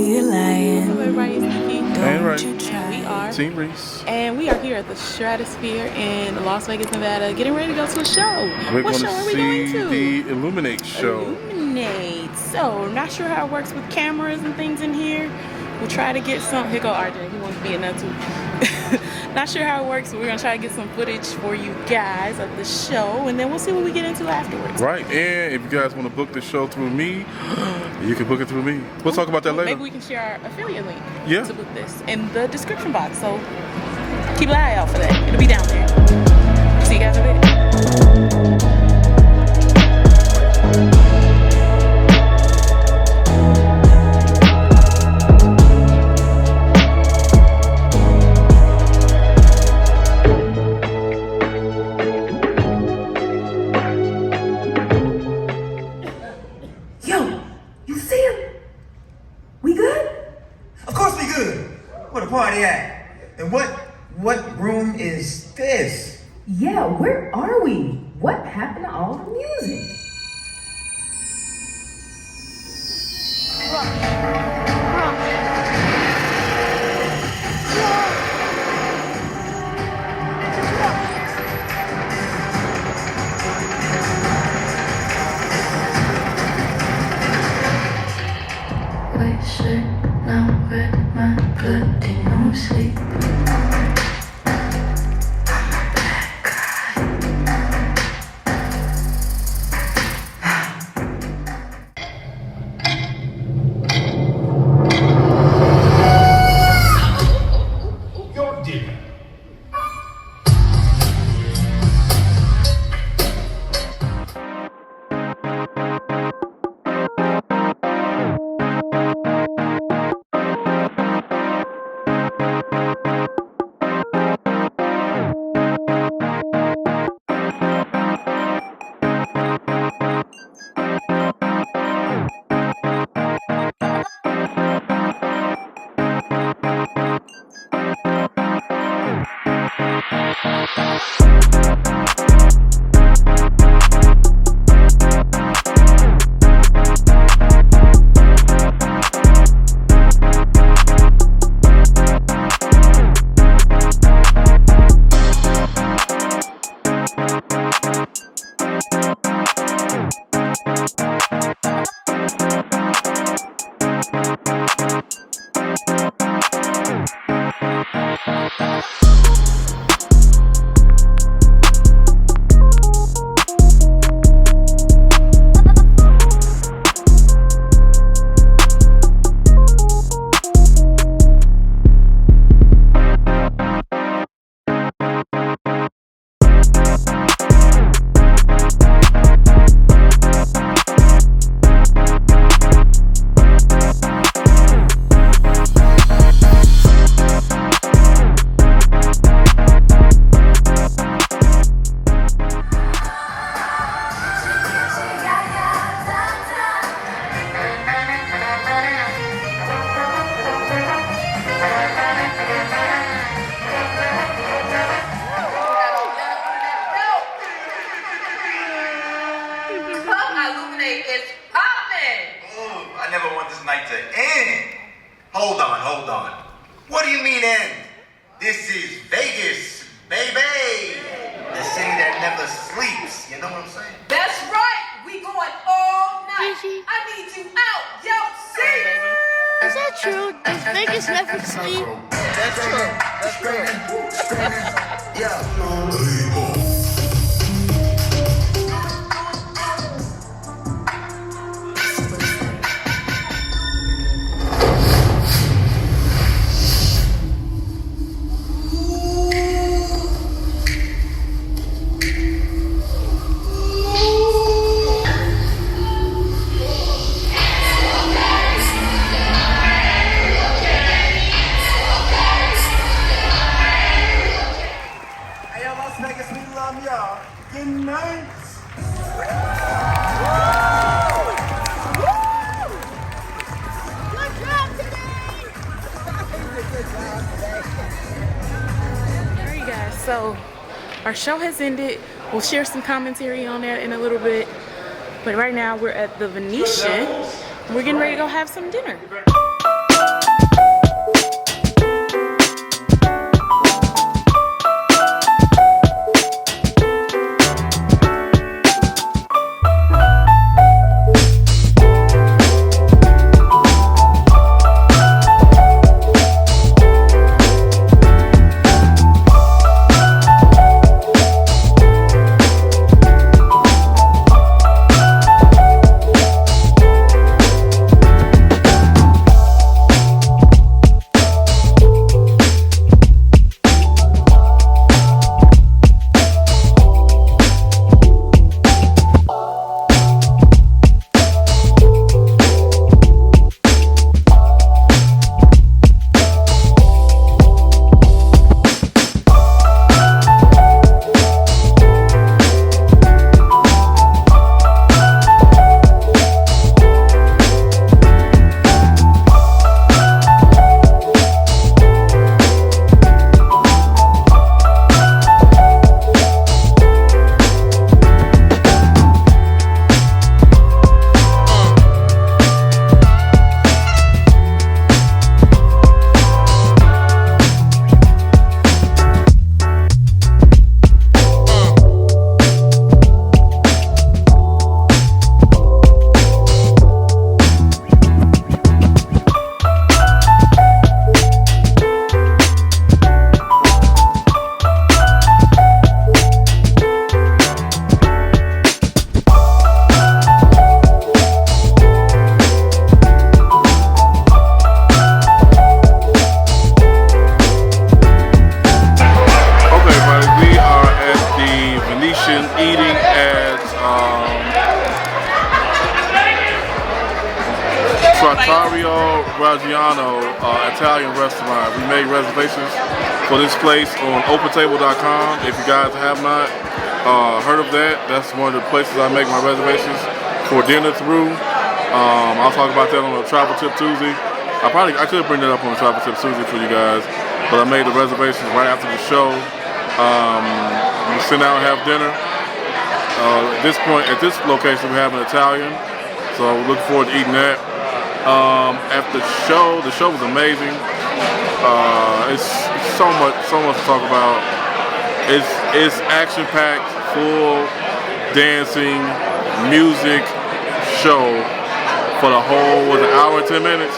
you're lying. Hello everybody, it's Nikki. And right. We are Team Reese. And we are here at the Stratosphere in Las Vegas, Nevada, getting ready to go to a show. What show are we going to? The iLuminate show. iLuminate. So, not sure how it works with cameras and things in here. We'll try to get some. Here go RJ, he wants to be in that too. Not sure how it works, but we're going to try to get some footage for you guys of the show, and then we'll see what we get into afterwards. Right, and if you guys want to book the show through me, you can book it through me. We'll talk about that later. Maybe we can share our affiliate link to book this in the description box, so keep an eye out for that. It'll be down there. See you guys in a bit. Party at? And what room is this? Yeah, where are we? What happened to all the music? Sleep. Hold on. What do you mean end? This is Vegas, baby. The city that never sleeps. You know what I'm saying? That's right. We going all night. I need you out. Yo, see? Is that true? Does Vegas never sleep? That's true. Yeah. So our show has ended. We'll share some commentary on that in a little bit. But right now we're at the Venetian. We're getting ready to go have some dinner. Reggiano Italian restaurant. We made reservations for this place on opentable.com. If you guys have not heard of that, that's one of the places I make my reservations for dinner through. I'll talk about that on a Travel Tip Tuesday. I could bring that up on a Travel Tip Tuesday for you guys, but I made the reservations right after the show. We sit down and have dinner. At this point, at this location, we have an Italian, so we look forward to eating that. After the show was amazing. It's so much to talk about. It's action-packed, full dancing, music show for the whole, was it an hour and 10 minutes?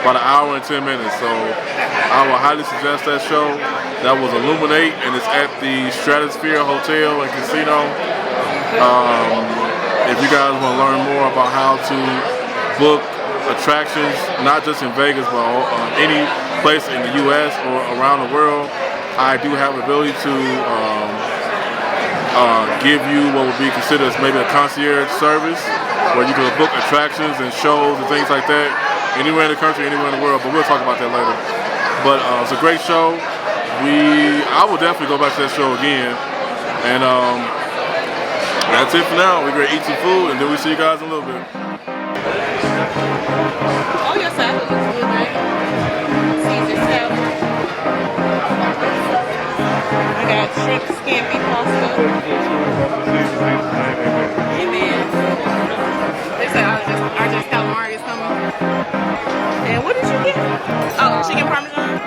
About an hour and 10 minutes. So I would highly suggest that show. That was iLuminate, and it's at the Stratosphere Hotel and Casino. If you guys want to learn more about how to book attractions, not just in Vegas, but any place in the U.S. or around the world, I do have the ability to give you what would be considered as maybe a concierge service, where you can book attractions and shows and things like that anywhere in the country, anywhere in the world. But we'll talk about that later. But it's a great show. I will definitely go back to that show again. And that's it for now. We're gonna eat some food, and then we'll see you guys in a little bit. Oh, your salad looks good, right? Caesar salad. I got shrimp scampi pasta. Amen. They said our just calamari is coming. And what did you get? Oh, chicken parmesan.